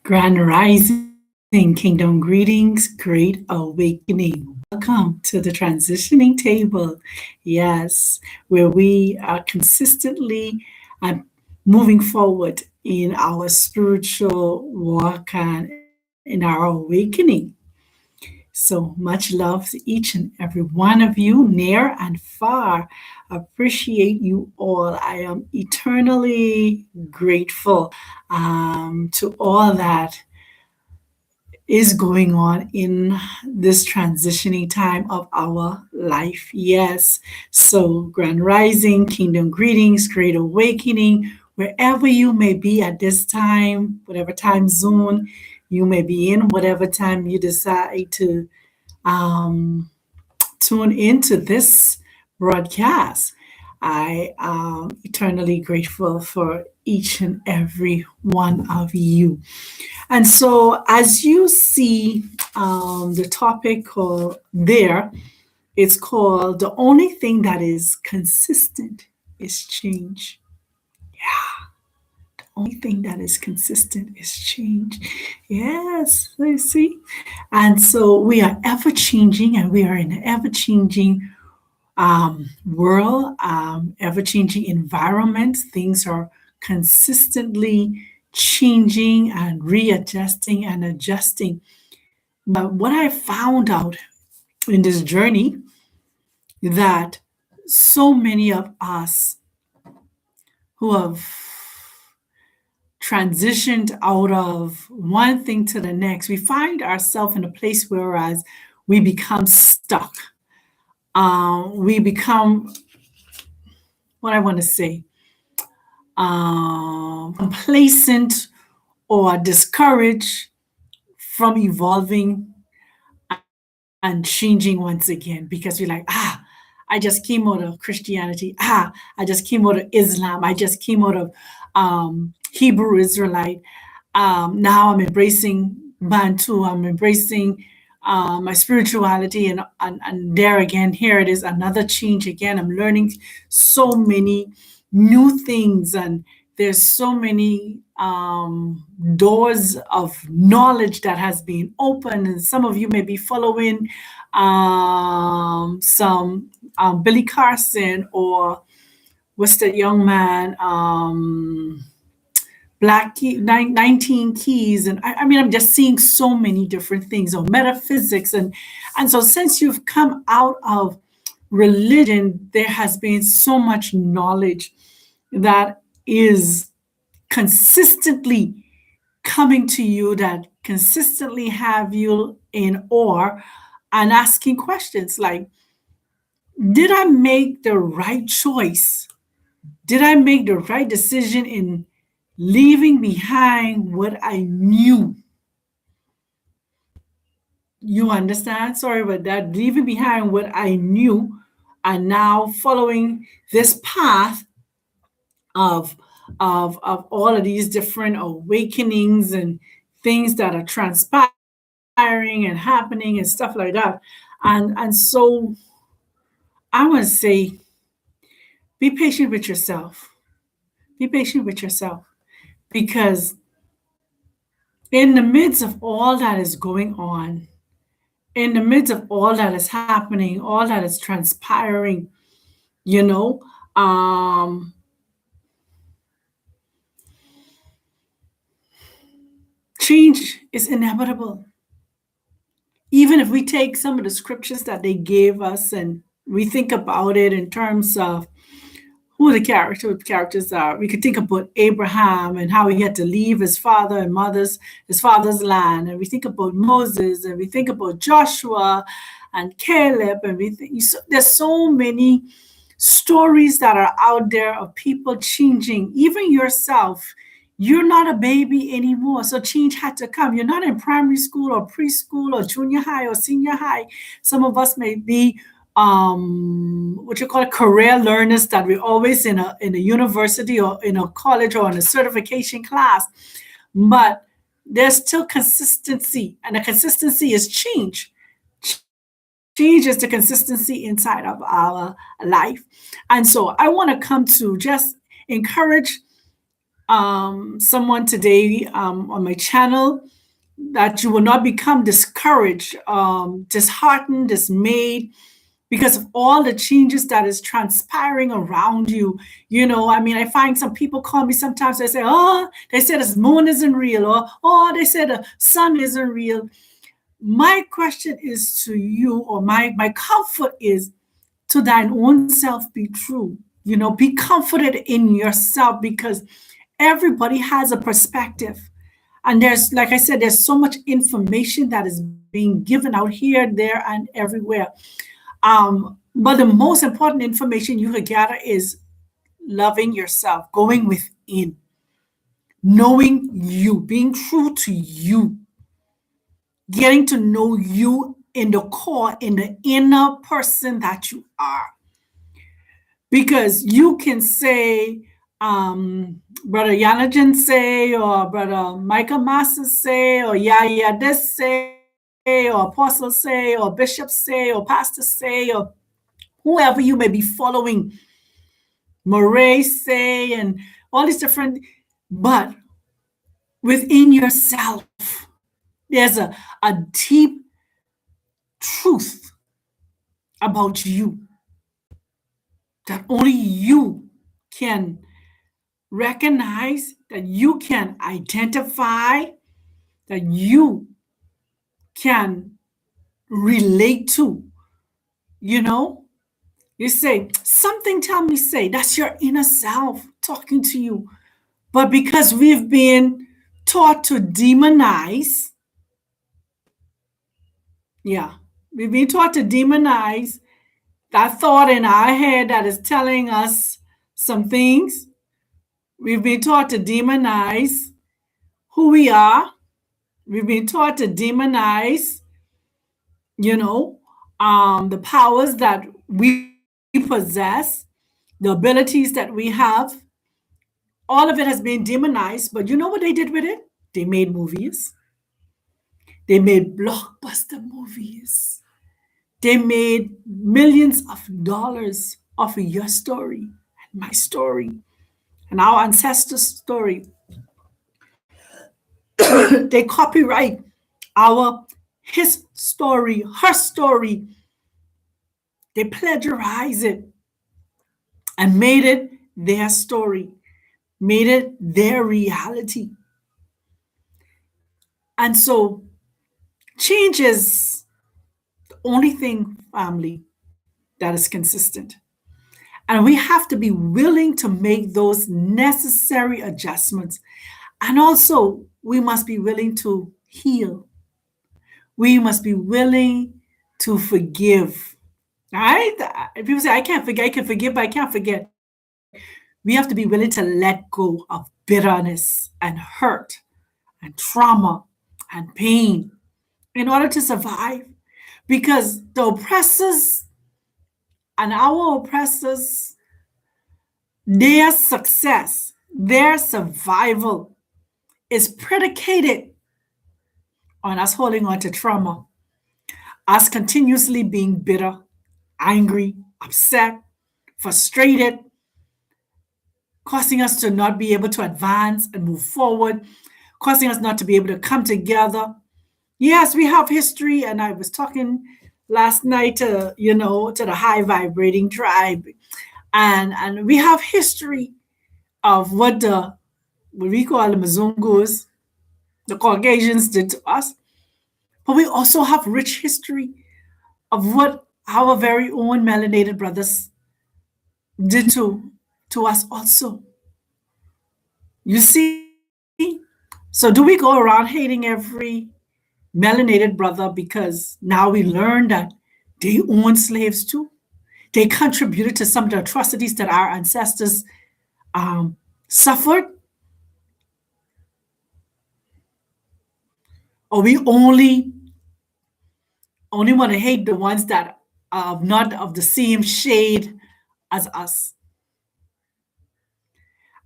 Grand Rising, Kingdom Greetings, Great Awakening. Welcome to the Transitioning Table. Yes, where we are consistently moving forward in our spiritual walk and in our awakening. So much love to each and every one of you, near and far. Appreciate you all. I am eternally grateful to all that is going on in this transitioning time of our life. Yes. So, Grand Rising, Kingdom Greetings, Great Awakening, wherever you may be at this time, whatever time zone you may be in, whatever time you decide to um, tune into this broadcast. I am eternally grateful for each and every one of you. And so, as you see the topic there, it's called The Only Thing That Is Consistent is Change. Yeah, only thing that is consistent is change. Yes, you see. And so, we are ever changing and we are in an ever changing world, ever changing environment. Things are consistently changing and readjusting and adjusting. But what I found out in this journey that so many of us who have transitioned out of one thing to the next, we find ourselves in a place whereas we become stuck. We become, what I want to say, complacent or discouraged from evolving and changing once again because we're like, I just came out of Christianity. I just came out of Islam. I just came out of Hebrew Israelite. Now I'm embracing Bantu. I'm embracing my spirituality. And there again, here it is, another change again. I'm learning so many new things, and there's so many doors of knowledge that has been opened. And some of you may be following some Billy Carson, or what's that young man? Black Key, 19 Keys. And I mean, I'm just seeing so many different things on metaphysics. And so since you've come out of religion, there has been so much knowledge that is consistently coming to you, that consistently have you in awe and asking questions like, did I make the right choice? Did I make the right decision in leaving behind what I knew? You understand? Sorry about that. Leaving behind what I knew and now following this path of of all of these different awakenings and things that are transpiring and happening and stuff like that. And so I want to say, be patient with yourself. Be patient with yourself, because in the midst of all that is going on, in the midst of all that is happening, all that is transpiring, you know, um, change is inevitable. Even if we take some of the scriptures that they gave us and we think about it in terms of who the characters are, we could think about Abraham and how he had to leave his father and his father's land, and we think about Moses, and we think about Joshua and Caleb, and there's so many stories that are out there of people changing. Even yourself, you're not a baby anymore, so change had to come. You're not in primary school or preschool or junior high or senior high. Some of us may be what you call career learners, that we're always in a university or in a college or in a certification class, but there's still consistency, and the consistency is change. Change is the consistency inside of our life. And so I want to come to just encourage someone today on my channel that you will not become discouraged, disheartened, dismayed because of all the changes that is transpiring around you. I mean, I find some people call me sometimes, they say, oh, they said the moon isn't real, or oh, they said the sun isn't real. My question is to you, or my comfort is, to thine own self be true. Be confident in yourself, because everybody has a perspective. And there's, like I said, there's so much information that is being given out here, there, and everywhere. But the most important information you could gather is loving yourself, going within, knowing you, being true to you, getting to know you in the core, in the inner person that you are. Because you can say, Brother Yanajan say, or Brother Michael Master say, or Yaya this say, or Apostle say, or Bishop say, or Pastor say, or whoever you may be following, Murray say, and all these different, but within yourself, there's a deep truth about you that only you can recognize, that you can identify, that you can relate to. You say, something tell me, say, that's your inner self talking to you. But because we've been taught to demonize, we've been taught to demonize that thought in our head that is telling us some things. We've been taught to demonize who we are. We've been taught to demonize, the powers that we possess, the abilities that we have. All of it has been demonized, but you know what they did with it? They made movies. They made blockbuster movies. They made millions of dollars off of your story and my story and our ancestors' story. They copyright his story, her story. They plagiarize it and made it their story, made it their reality. And so change is the only thing, family, that is consistent. And we have to be willing to make those necessary adjustments. And also, we must be willing to heal. We must be willing to forgive. All right? People say, I can't forget, I can forgive, but I can't forget. We have to be willing to let go of bitterness and hurt and trauma and pain in order to survive. Because the oppressors and our oppressors, their success, their survival is predicated on us holding on to trauma, us continuously being bitter, angry, upset, frustrated, causing us to not be able to advance and move forward, causing us not to be able to come together. Yes, we have history, and I was talking last night to the high vibrating tribe, and we have history of what we call the Mzungus, the Caucasians did to us, but we also have rich history of what our very own melanated brothers did to us also. You see? So do we go around hating every melanated brother because now we learn that they owned slaves too? They contributed to some of the atrocities that our ancestors suffered? Or we only want to hate the ones that are not of the same shade as us?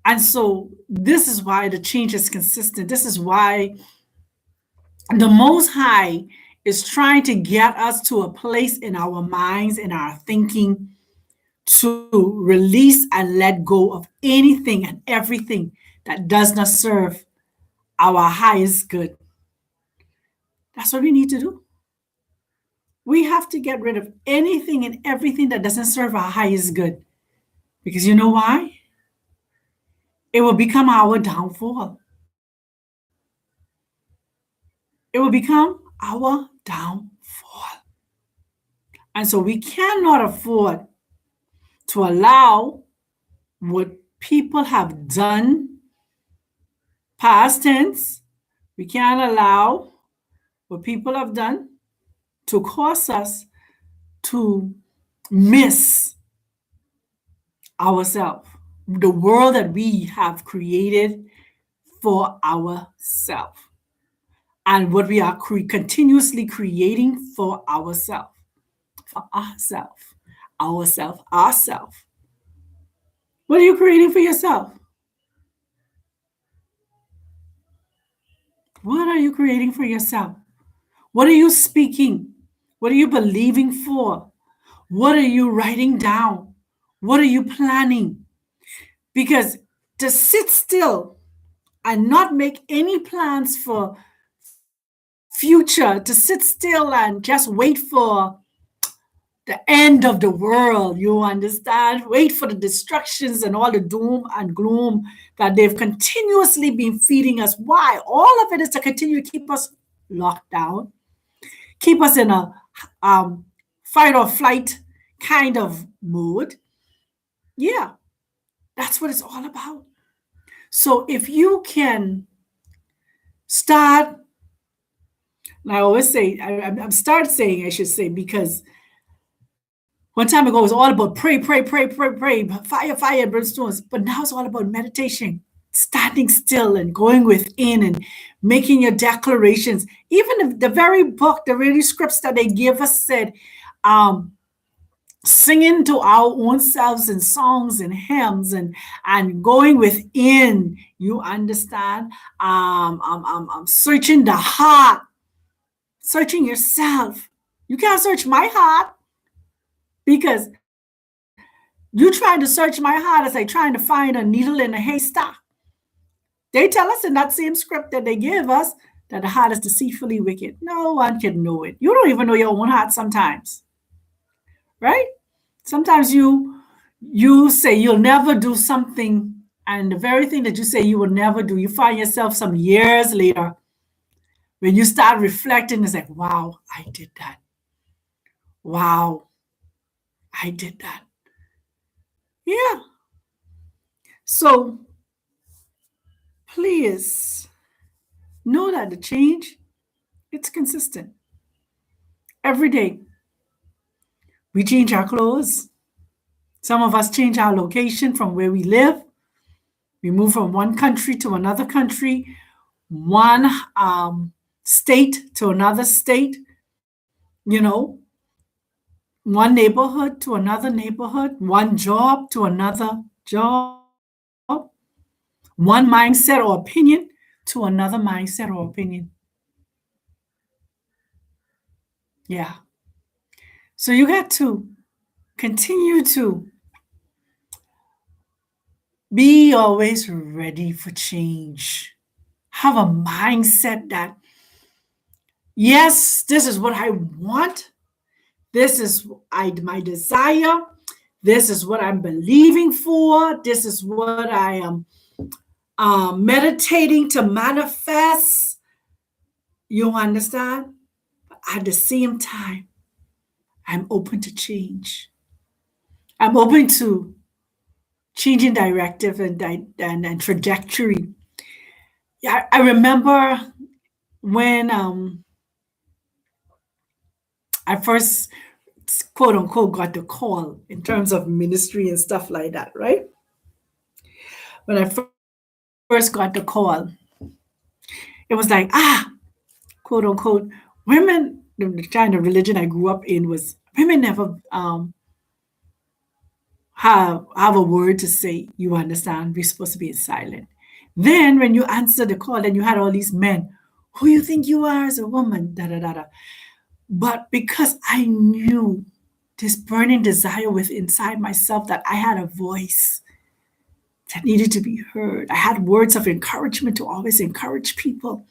And so this is why the change is consistent. This is why the Most High is trying to get us to a place in our minds, in our thinking, to release and let go of anything and everything that does not serve our highest good. That's what we need to do. We have to get rid of anything and everything that doesn't serve our highest good. Because you know why? It will become our downfall. It will become our downfall. And so we cannot afford to allow what people have done, past tense, we can't allow what people have done to cause us to miss ourselves, the world that we have created for ourselves, and what we are continuously creating for ourselves, ourselves. What are you creating for yourself? What are you creating for yourself? What are you speaking? What are you believing for? What are you writing down? What are you planning? Because to sit still and not make any plans for future, to sit still and just wait for the end of the world, you understand? Wait for the destructions and all the doom and gloom that they've continuously been feeding us. Why? All of it is to continue to keep us locked down, keep us in a fight or flight kind of mood. Yeah, that's what it's all about. So if you can start, and I always say, I'm start saying, I should say, because one time ago it was all about pray, pray, pray, pray, pray, fire, fire, brimstones. But now it's all about meditation, standing still and going within and making your declarations. Even if the very book, the very scripts that they give us said, singing to our own selves in songs and hymns and going within, you understand, searching the heart, searching yourself. You can't search my heart, because you trying to search my heart is like trying to find a needle in a haystack. They tell us in that same script that they give us that the heart is deceitfully wicked. No one can know it. You don't even know your own heart sometimes, right? Sometimes you say you'll never do something, and the very thing that you say you will never do, you find yourself some years later when you start reflecting, it's like, wow, I did that. Wow, I did that. Yeah. So please know that the change, it's consistent. Every day we change our clothes. Some of us change our location from where we live. We move from one country to another country, one state to another state, you know, one neighborhood to another neighborhood, one job to another job, one mindset or opinion to another mindset or opinion. Yeah. So you got to continue to be always ready for change. Have a mindset that, yes, this is what I want. This is my desire. This is what I'm believing for. This is what I am meditating to manifest. You understand? But at the same time, I'm open to change. I'm open to changing directive and trajectory. Yeah, I remember when I first, quote unquote, got the call in terms of ministry and stuff like that, right? When I first got the call, it was like, quote unquote, women, the kind of religion I grew up in was women never have a word to say. You understand? We're supposed to be silent. Then when you answer the call, then you had all these men. Who you think you are as a woman? Da da da da. But because I knew this burning desire within inside myself that I had a voice, that needed to be heard. I had words of encouragement to always encourage people.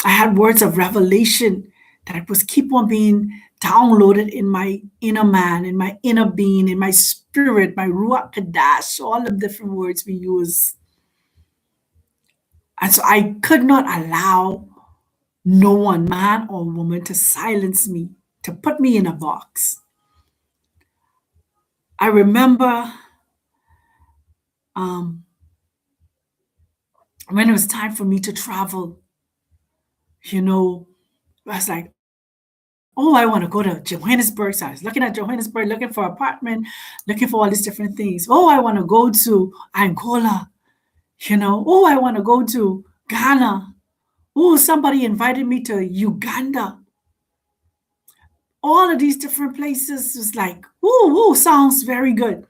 I had words of revelation that was keep on being downloaded in my inner man, in my inner being, in my spirit, my Ruach Kadash, all the different words we use. And so I could not allow no one, man or woman, to silence me, to put me in a box. I remember um, when it was time for me to travel, you know, I was like, oh, I want to go to Johannesburg. So I was looking at Johannesburg, looking for apartment, looking for all these different things. Oh, I want to go to Angola, Oh, I want to go to Ghana. Oh, somebody invited me to Uganda. All of these different places was like, ooh, sounds very good.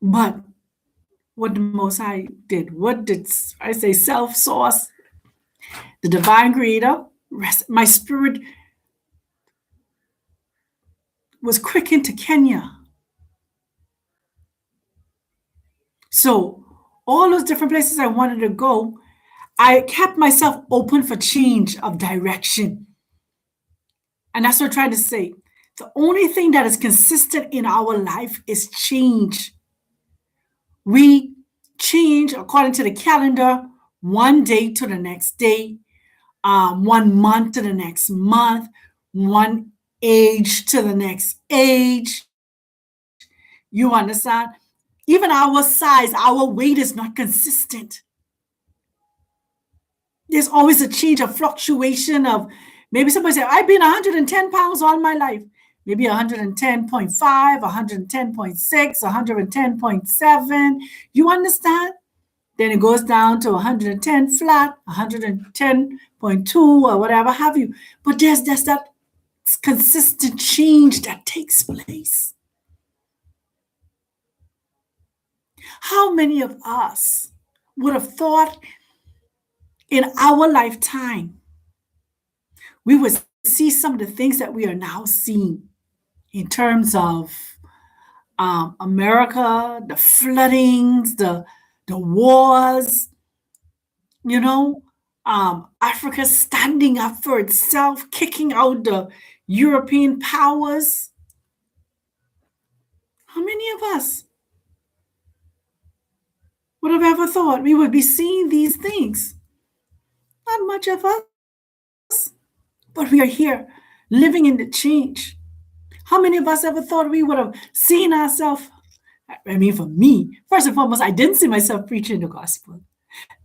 But what the Most High did, what did I say, self source, the divine creator, my spirit was quickened to Kenya. So all those different places I wanted to go, I kept myself open for change of direction. And that's what I'm trying to say. The only thing that is consistent in our life is change. We change according to the calendar, one day to the next day, 1 month to the next month, one age to the next age. You understand? Even our size, our weight is not consistent. There's always a change, a fluctuation of maybe somebody say, I've been 110 pounds all my life. Maybe 110.5, 110.6, 110.7. You understand? Then it goes down to 110 flat, 110.2 or whatever have you. But there's that consistent change that takes place. How many of us would have thought in our lifetime we would see some of the things that we are now seeing in terms of America, the floodings, the wars, Africa standing up for itself, kicking out the European powers. How many of us would have ever thought we would be seeing these things? Not much of us, but we are here living in the change. How many of us ever thought we would have seen ourselves? I mean, for me, first and foremost, I didn't see myself preaching the gospel.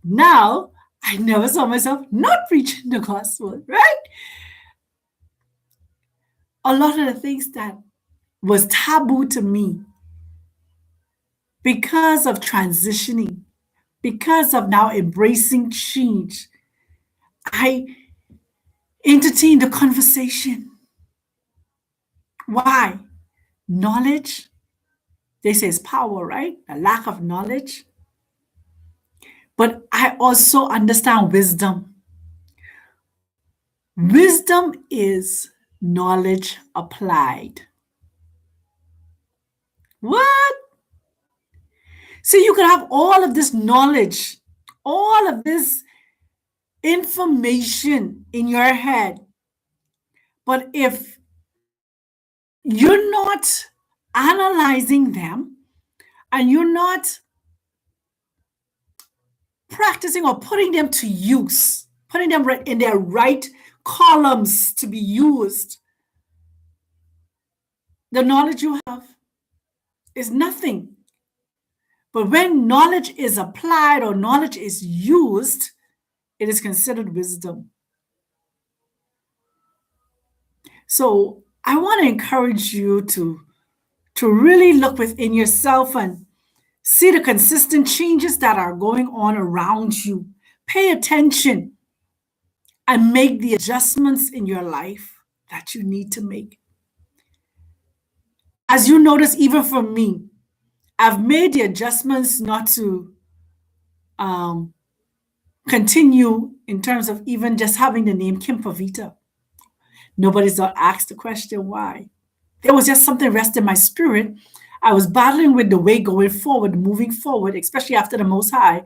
Now, I never saw myself not preaching the gospel, right? A lot of the things that was taboo to me because of transitioning, because of now embracing change, I entertained the conversation. Why? Knowledge, they say, is power, right? A lack of knowledge. But I also understand wisdom. Wisdom is knowledge applied. What? So you can have all of this knowledge, all of this information in your head, but if you're not analyzing them and you're not practicing or putting them to use, putting them in their right columns to be used, the knowledge you have is nothing. But when knowledge is applied or knowledge is used, it is considered wisdom. So I want to encourage you to really look within yourself and see the consistent changes that are going on around you. Pay attention and make the adjustments in your life that you need to make. As you notice, even for me, I've made the adjustments not to continue in terms of even just having the name Kim Pavita. Nobody's not asked the question why. There was just something rest in my spirit. I was battling with the way going forward, moving forward, especially after the Most High.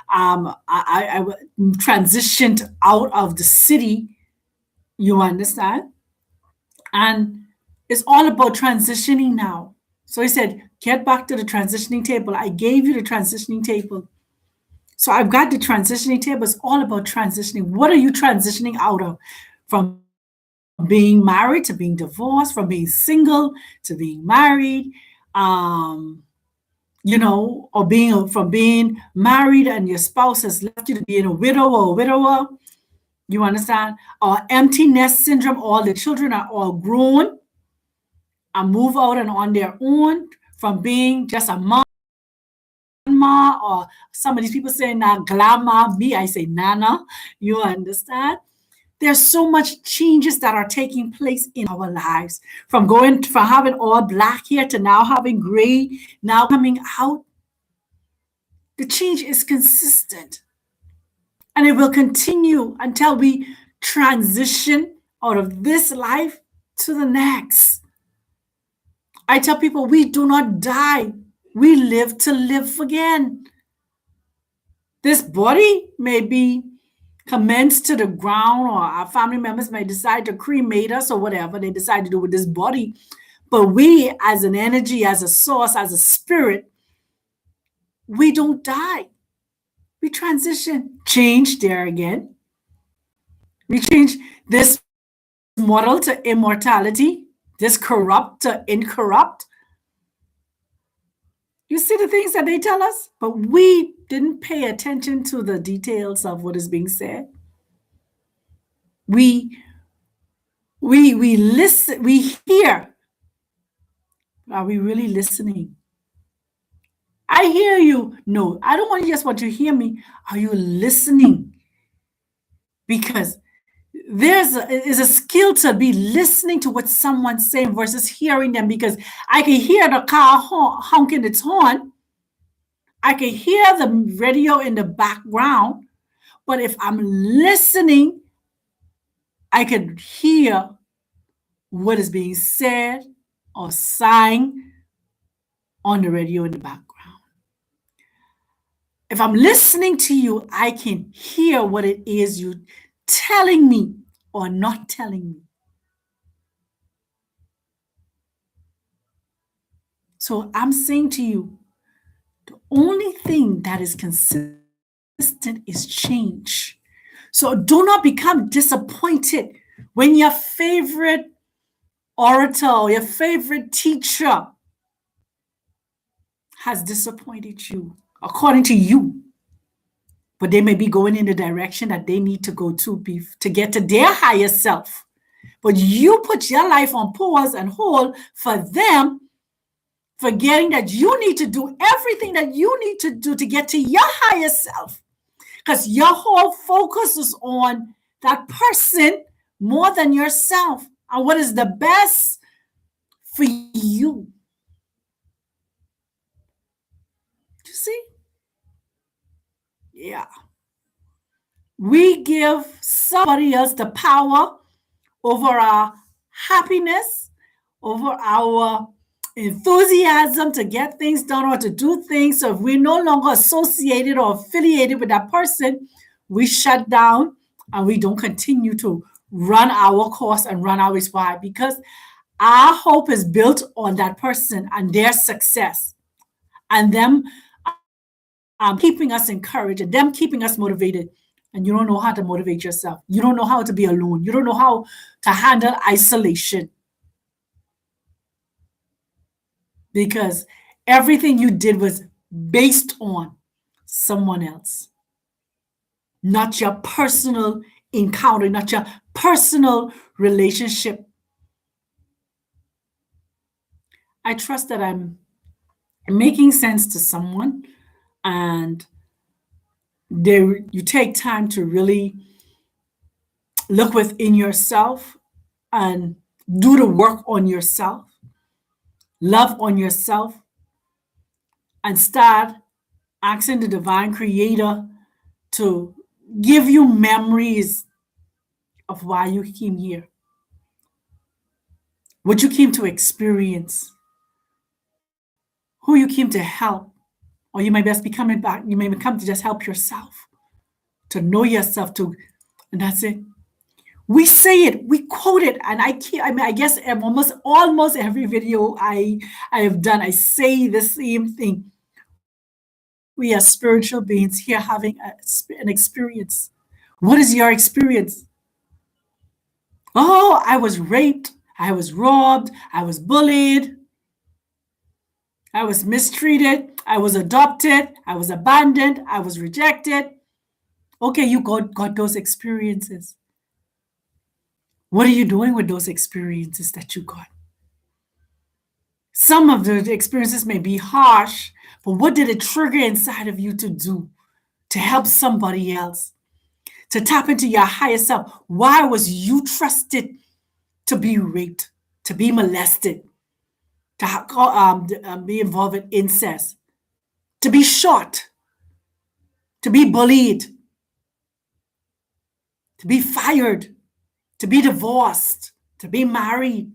I transitioned out of the city, you understand? And it's all about transitioning now. So he said, get back to the transitioning table. I gave you the transitioning table. So I've got the transitioning table. It's all about transitioning. What are you transitioning out of? From being married to being divorced, from being single to being married, or being from being married and your spouse has left you to being a widow or a widower. You understand? Or empty nest syndrome, all the children are all grown and move out and on their own from being just a mom, or some of these people say now grandma, me, I say nana. You understand? There's so much changes that are taking place in our lives, from having all black hair to now having gray, now coming out. The change is consistent, and it will continue until we transition out of this life to the next. I tell people we do not die, we live to live again. This body may be commenced to the ground, or our family members may decide to cremate us or whatever they decide to do with this body. But we, as an energy, as a source, as a spirit, we don't die. We transition, change there again. We change this mortal to immortality, this corrupt to incorrupt. You see the things that they tell us, but we didn't pay attention to the details of what is being said. We listen, we hear. Are we really listening? I hear you. No, I don't want you to hear me. Are you listening? Because is a skill to be listening to what someone's saying versus hearing them, because I can hear the car honking its horn. I can hear the radio in the background, but if I'm listening, I can hear what is being said or sang on the radio in the background. If I'm listening to you, I can hear what it is you're telling me or not telling me. So I'm saying to you, the only thing that is consistent is change. So do not become disappointed when your favorite orator or your favorite teacher has disappointed you, according to you. But they may be going in the direction that they need to go to get to their higher self. But you put your life on pause and hold for them, forgetting that you need to do everything that you need to do to get to your higher self. Because your whole focus is on that person more than yourself and what is the best for you. You see? Yeah. We give somebody else the power over our happiness, over our enthusiasm to get things done or to do things. So if we're no longer associated or affiliated with that person, we shut down and we don't continue to run our course and run our race. Why? Because our hope is built on that person and their success, and them keeping us encouraged and them keeping us motivated. And you don't know how to motivate yourself. You don't know how to be alone. You don't know how to handle isolation. Because everything you did was based on someone else, not your personal encounter, not your personal relationship. I trust that I'm making sense to someone, and you take time to really look within yourself and do the work on yourself, love on yourself, and start asking the divine creator to give you memories of why you came here, what you came to experience. who you came to help, or you may just be coming back. You may come to just help yourself, to know yourself, and that's it. We say it, we quote it, and I guess almost every video I have done, I say the same thing. We are spiritual beings here having an experience. What is your experience? Oh, I was raped, I was robbed, I was bullied, I was mistreated, I was adopted, I was abandoned, I was rejected. Okay, you got those experiences. What are you doing with those experiences that you got? Some of the experiences may be harsh, but what did it trigger inside of you to do to help somebody else, to tap into your higher self? Why was you trusted to be raped, to be molested, to be involved in incest, to be shot, to be bullied, to be fired, to be divorced, to be married,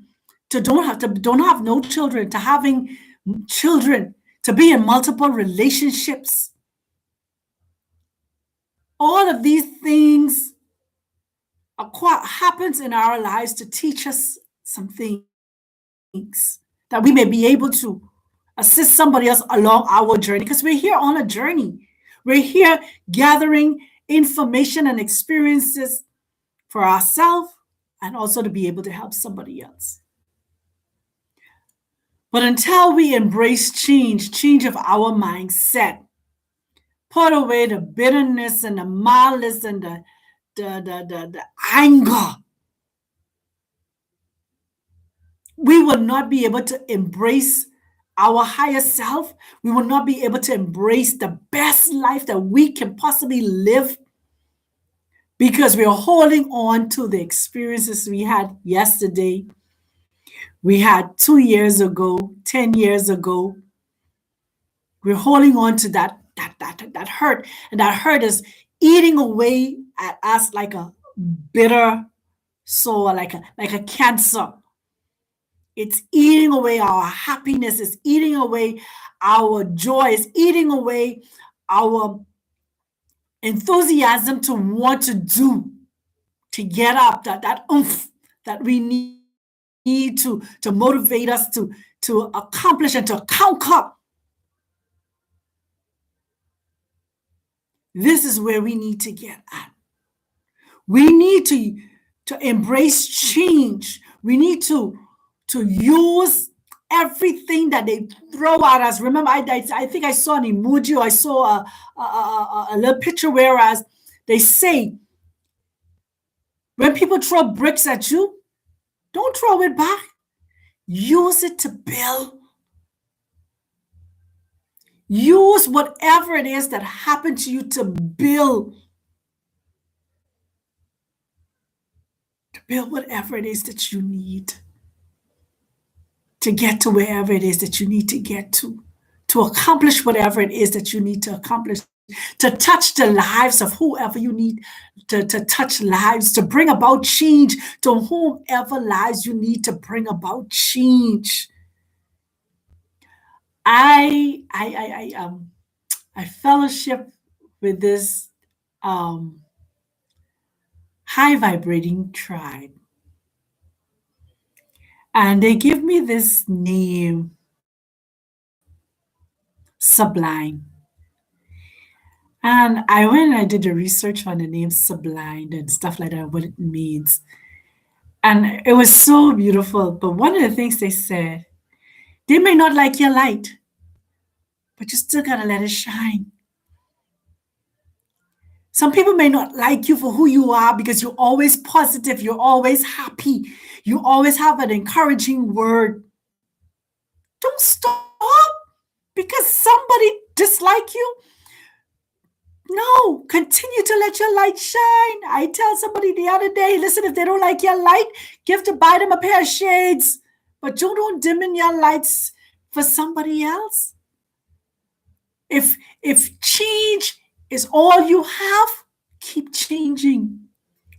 to don't have no children, to having children, to be in multiple relationships? All of these things happens in our lives to teach us some things that we may be able to assist somebody else along our journey, because we're here on a journey. We're here gathering information and experiences for ourselves and also to be able to help somebody else. But until we embrace change of our mindset, put away the bitterness and the malice and the anger, we will not be able to embrace our higher self. We will not be able to embrace the best life that we can possibly live, because we are holding on to the experiences we had yesterday, we had 2 years ago, 10 years ago. We're holding on to that hurt, and that hurt is eating away at us like a bitter sore, like a cancer. It's eating away our happiness. It's eating away our joy. It's eating away our enthusiasm to want to do, to get up, that oomph that we need to motivate us to accomplish and to conquer. This is where we need to get at. We need to embrace change. We need to use everything that they throw at us. Remember, I think I saw an emoji, or I saw a little picture, whereas they say, when people throw bricks at you, don't throw it back. Use it to build. Use whatever it is that happened to you to build. To build whatever it is that you need to get to wherever it is that you need to get to accomplish whatever it is that you need to accomplish, to touch the lives of whoever you need to touch lives, to bring about change to whomever lives you need to bring about change. I fellowship with this high vibrating tribe, and they give me this name, Sublime. And I went and I did the research on the name Sublime and stuff like that, what it means. And it was so beautiful. But one of the things they said, they may not like your light, but you still gotta let it shine. Some people may not like you for who you are because you're always positive, you're always happy, you always have an encouraging word. Don't stop because somebody dislike you. No, continue to let your light shine. I tell somebody the other day, listen, if they don't like your light, buy them a pair of shades, but you don't dim in your lights for somebody else. If change is all you have, keep changing.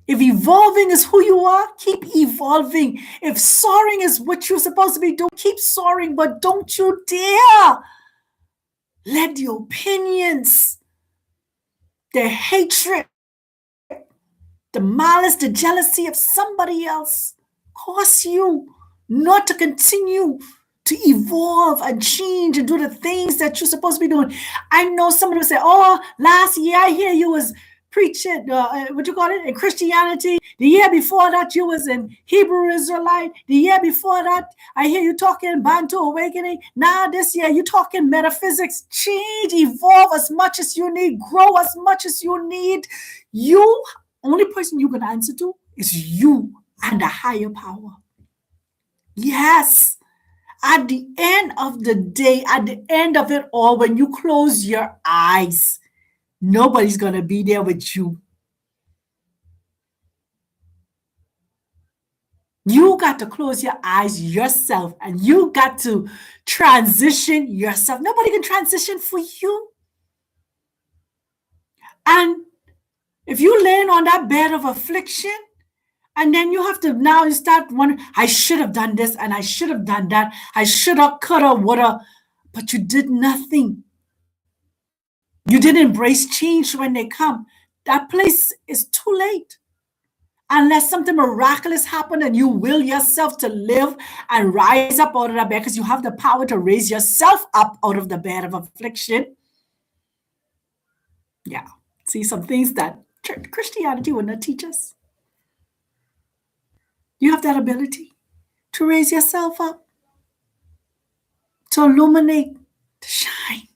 If evolving is who you are, keep evolving. If soaring is what you're supposed to be doing, keep soaring, but don't you dare Let the opinions, the hatred, the malice, the jealousy of somebody else cause you not to continue to evolve and change and do the things that you're supposed to be doing. I know somebody will say, "Oh, last year I hear you was preaching what you call it in Christianity. The year before that you was in Hebrew Israelite. The year before that I hear you talking Bantu awakening. Now this year you talking metaphysics. Change, evolve as much as you need, grow as much as you need. You only person you can answer to is you and a higher power. Yes." At the end of the day, at the end of it all, when you close your eyes, nobody's going to be there with you. You got to close your eyes yourself and you got to transition yourself. Nobody can transition for you. And if you laying on that bed of affliction, and then you have to now you start wondering, I should have done this and I should have done that. I should have, could have, would have, but you did nothing. You didn't embrace change when they come. That place is too late. Unless something miraculous happened and you will yourself to live and rise up out of that bed because you have the power to raise yourself up out of the bed of affliction. Yeah. See, some things that Christianity would not teach us. You have that ability to raise yourself up, to illuminate, to shine,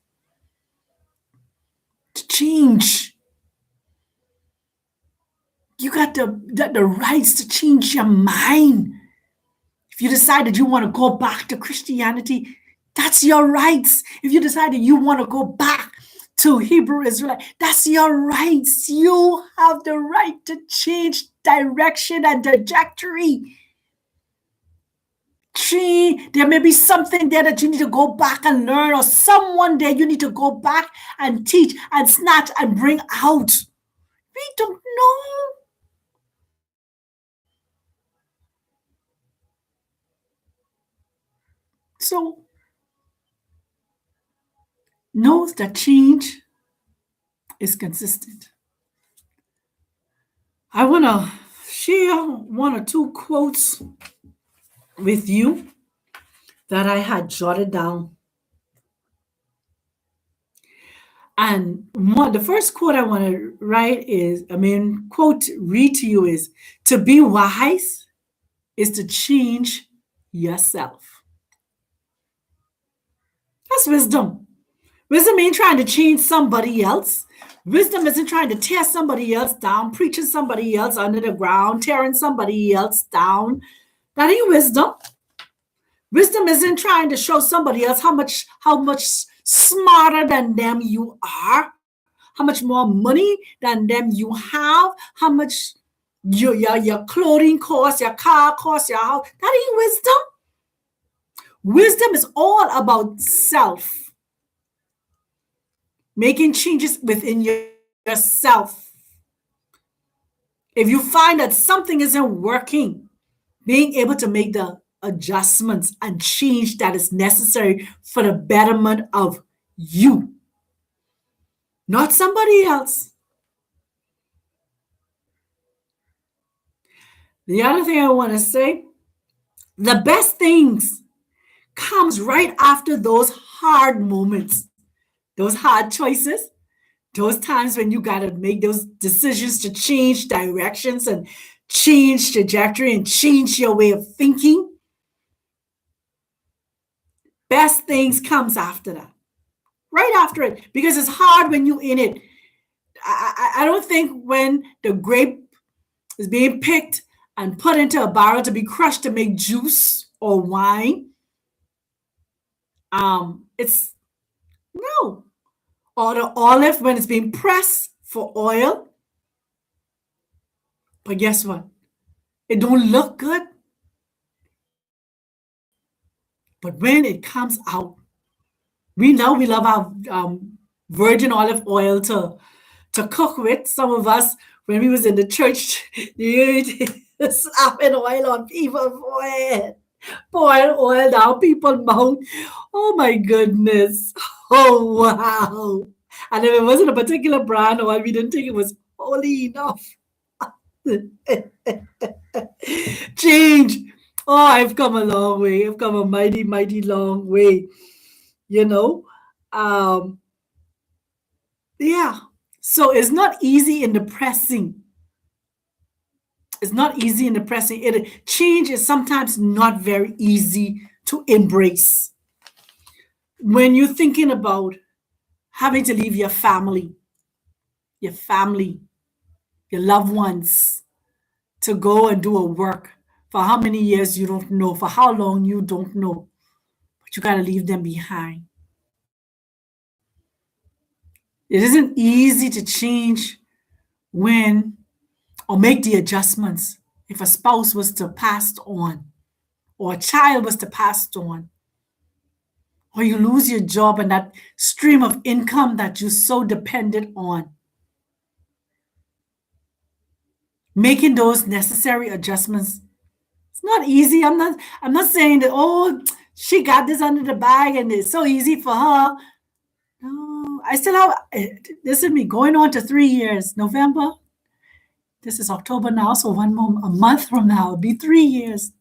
to change. You got the rights to change your mind. If you decide that you want to go back to Christianity, that's your rights. If you decide that you want to go back to Hebrew Israelite, that's your rights. You have the right to change direction and trajectory. There may be something there that you need to go back and learn, or someone there you need to go back and teach and snatch and bring out. We don't know. So, knows that change is consistent. I want to share one or two quotes with you that I had jotted down. And the first quote I want to write is, quote, read to you is, to be wise is to change yourself. That's wisdom. Wisdom ain't trying to change somebody else. Wisdom isn't trying to tear somebody else down, preaching somebody else under the ground, tearing somebody else down. That ain't wisdom. Wisdom isn't trying to show somebody else how much smarter than them you are, how much more money than them you have, how much your clothing costs, your car costs, your house. That ain't wisdom. Wisdom is all about self. Making changes within yourself. If you find that something isn't working, being able to make the adjustments and change that is necessary for the betterment of you, not somebody else. The other thing I want to say, the best things comes right after those hard moments, those hard choices, those times when you got to make those decisions to change directions and change trajectory and change your way of thinking. Best things comes after that, right after it, because it's hard when you're in it. I don't think when the grape is being picked and put into a barrel to be crushed to make juice or wine, it's no. Or the olive when it's being pressed for oil. But guess what? It don't look good. But when it comes out, we love our virgin olive oil to cook with. Some of us, when we was in the church, you slapping oil on people's forehead. Boil oil down people's mouth. Oh my goodness. Oh wow. And if it wasn't a particular brand oil, we didn't think it was holy enough. Change. Oh, I've come a long way. I've come a mighty, mighty long way. You know? Um, yeah. So it's not easy in the pressing. It's not easy in the pressing. Change is sometimes not very easy to embrace. When you're thinking about having to leave your family, your loved ones, to go and do a work for how many years you don't know, for how long you don't know, but you got to leave them behind. It isn't easy to change when or make the adjustments if a spouse was to pass on or a child was to pass on or you lose your job and that stream of income that you're so dependent on. Making those necessary adjustments, it's not easy. I'm not saying that, oh, she got this under the bag and it's so easy for her. No, I still have, this is me going on to 3 years. November, this is October now, so a month from now, it'll be 3 years.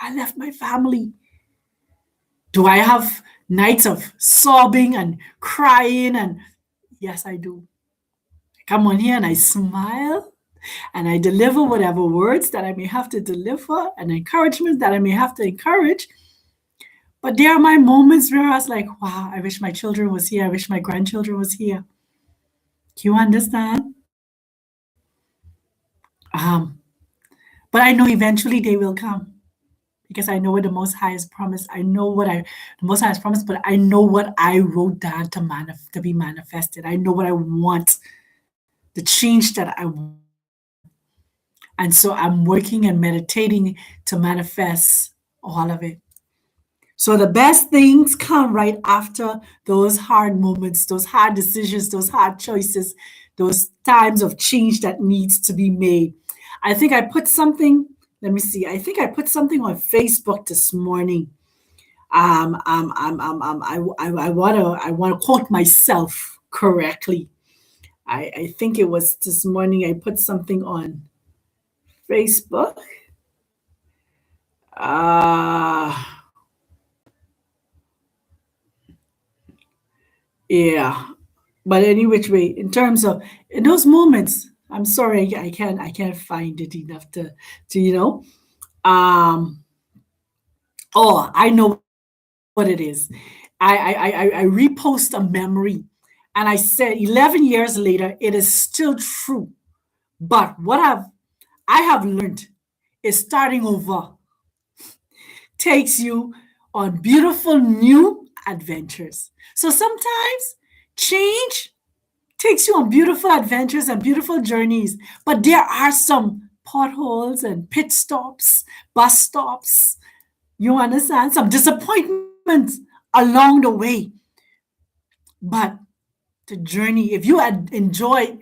I left my family. Do I have nights of sobbing and crying? And yes, I do. I come on here and I smile and I deliver whatever words that I may have to deliver and encouragement that I may have to encourage. But there are my moments where I was like, wow, I wish my children was here. I wish my grandchildren was here. Do you understand? Um, but I know eventually they will come because I know what the Most High has promised. I know the Most High has promised, but I know what I wrote down to be manifested. I know what I want, the change that I want. And so I'm working and meditating to manifest all of it. So the best things come right after those hard moments, those hard decisions, those hard choices, those times of change that needs to be made. I think I put something, let me see, I think I put something on Facebook this morning. I want to quote myself correctly. I think it was this morning I put something on Facebook. Yeah. But any which way, in terms of in those moments, I'm sorry, I can't find it enough to Um oh, I know what it is. I repost a memory and I said 11 years later, it is still true. But what I have learned is starting over takes you on beautiful new adventures. So sometimes change takes you on beautiful adventures and beautiful journeys, but there are some potholes and pit stops, bus stops. You understand? Some disappointments along the way. But the journey, if you enjoy,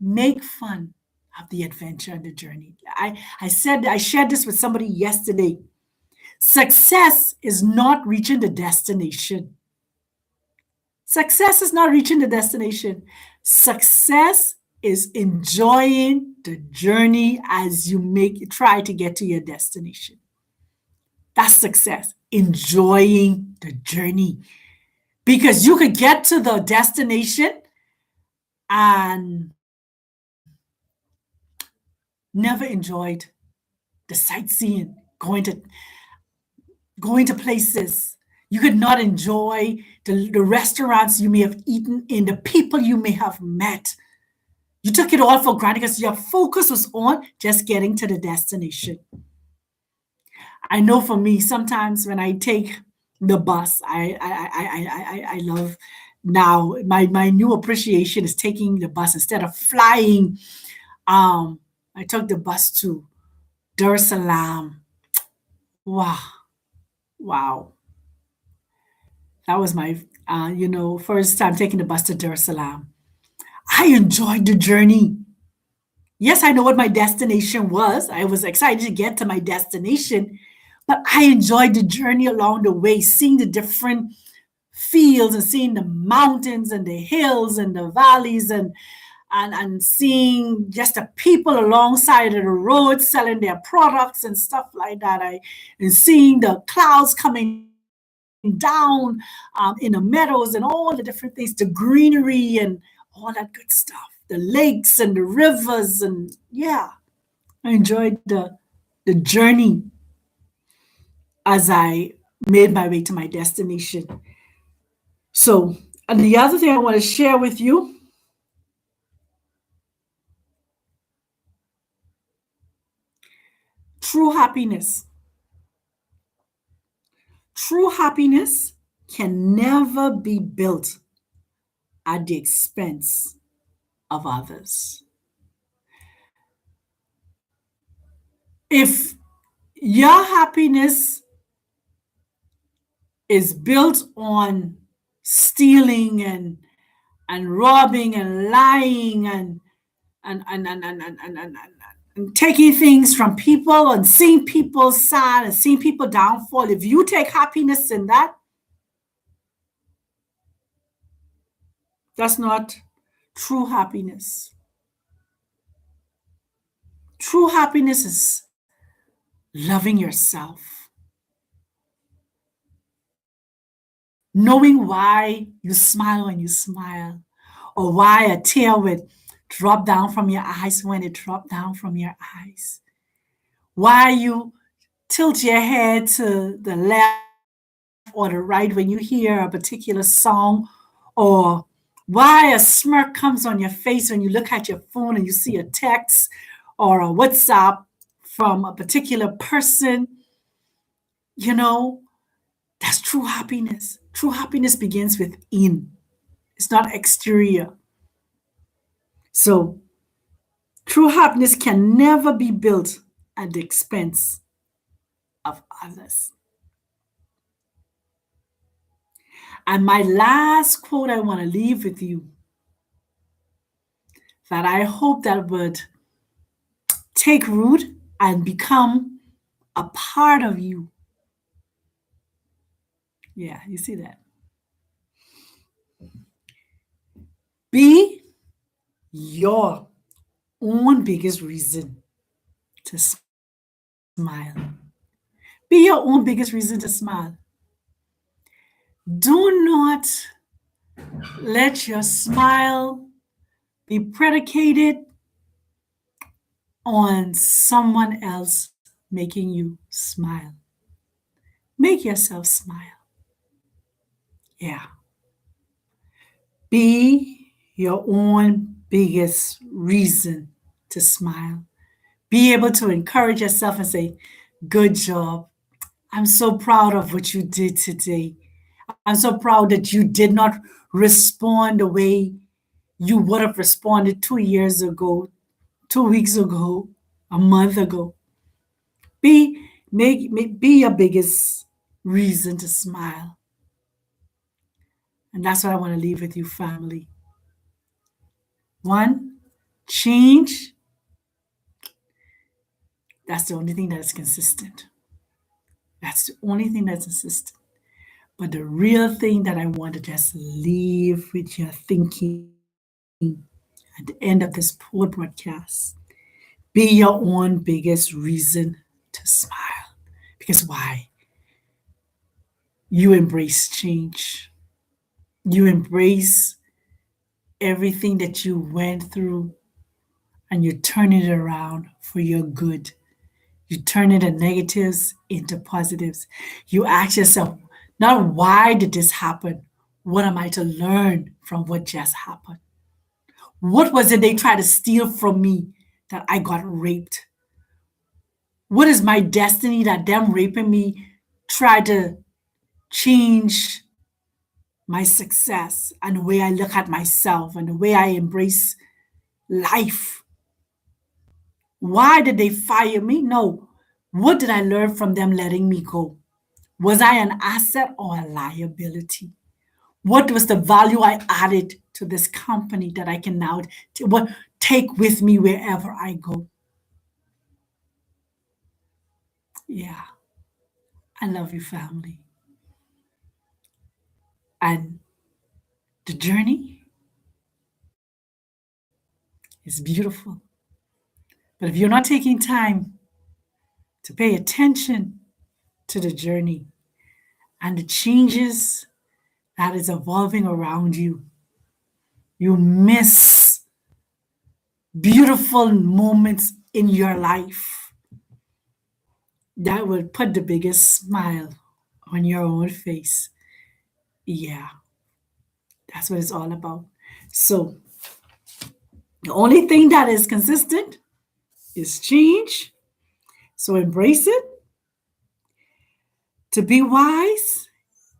make fun of the adventure and the journey. I shared this with somebody yesterday. Success is not reaching the destination. Success is not reaching the destination. Success is enjoying the journey as you try to get to your destination. That's success. Enjoying the journey. Because you could get to the destination and never enjoyed the sightseeing, going to places. You could not enjoy the restaurants you may have eaten in, the people you may have met. You took it all for granted because your focus was on just getting to the destination. I know for me, sometimes when I take the bus, I love now my new appreciation is taking the bus instead of flying. I took the bus to Dar es Salaam. Wow, wow. That was my, first time taking the bus to Dar es Salaam. I enjoyed the journey. Yes, I know what my destination was. I was excited to get to my destination, But I enjoyed the journey along the way, seeing the different fields and seeing the mountains and the hills and the valleys and seeing just the people alongside of the road selling their products and stuff like that. And seeing the clouds coming down in the meadows and all the different things, the greenery and all that good stuff, the lakes and the rivers, and yeah, I enjoyed the journey as I made my way to my destination. So, and the other thing I want to share with you, true happiness. True happiness can never be built at the expense of others. If your happiness is built on stealing and robbing and lying and taking things from people and seeing people sad and seeing people downfall, if you take happiness in that, that's not true happiness. True happiness is loving yourself, knowing why you smile when you smile, or why a tear would drop down from your eyes when it dropped down from your eyes, why you tilt your head to the left or the right when you hear a particular song, or why a smirk comes on your face when you look at your phone and you see a text or a WhatsApp from a particular person. You know, that's true happiness. True happiness begins within, it's not exterior. So, true happiness can never be built at the expense of others. And my last quote I want to leave with you, that I hope that would take root and become a part of you. Yeah, you see that. Be your own biggest reason to smile. Be your own biggest reason to smile. Do not let your smile be predicated on someone else making you smile. Make yourself smile. Yeah. Be your own biggest reason to smile. Be able to encourage yourself and say, good job. I'm so proud of what you did today. I'm so proud that you did not respond the way you would have responded 2 years ago, 2 weeks ago, a month ago. Be your biggest reason to smile. And that's what I want to leave with you, family. One, change. That's the only thing that is consistent. That's the only thing that's consistent. But the real thing that I want to just leave with your thinking at the end of this poor broadcast, be your own biggest reason to smile. Because why? You embrace change. You embrace everything that you went through and you turn it around for your good. You turn the negatives into positives. You ask yourself, not why did this happen? What am I to learn from what just happened? What was it they tried to steal from me that I got raped? What is my destiny that them raping me tried to change my success and the way I look at myself and the way I embrace life? Why did they fire me? No. What did I learn from them letting me go? Was I an asset or a liability? What was the value I added to this company that I can now take with me wherever I go? Yeah. I love you, family. And the journey is beautiful. But if you're not taking time to pay attention to the journey and the changes that is evolving around you, you miss beautiful moments in your life that will put the biggest smile on your own face. Yeah, that's what it's all about. So, the only thing that is consistent is change. So, embrace it. To be wise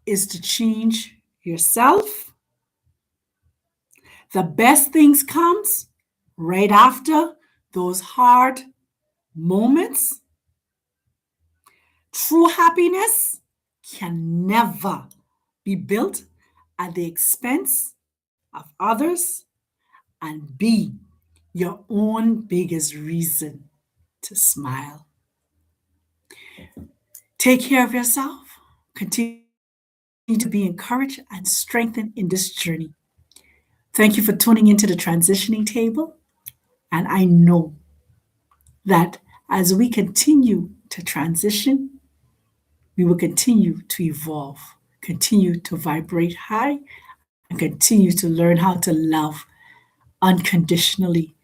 is to change yourself. The best things comes right after those hard moments. True happiness can never be built at the expense of others and be your own biggest reason to smile. Take care of yourself. Continue to be encouraged and strengthened in this journey. Thank you for tuning into the transitioning table. And I know that as we continue to transition, we will continue to evolve, continue to vibrate high, and continue to learn how to love unconditionally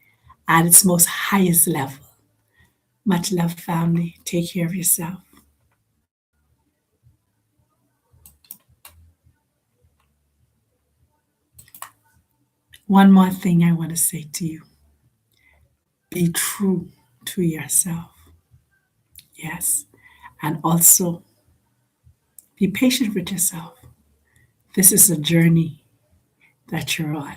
at its most highest level. Much love, family. Take care of yourself. One more thing I want to say to you, be true to yourself. Yes. And also be patient with yourself. This is a journey that you're on.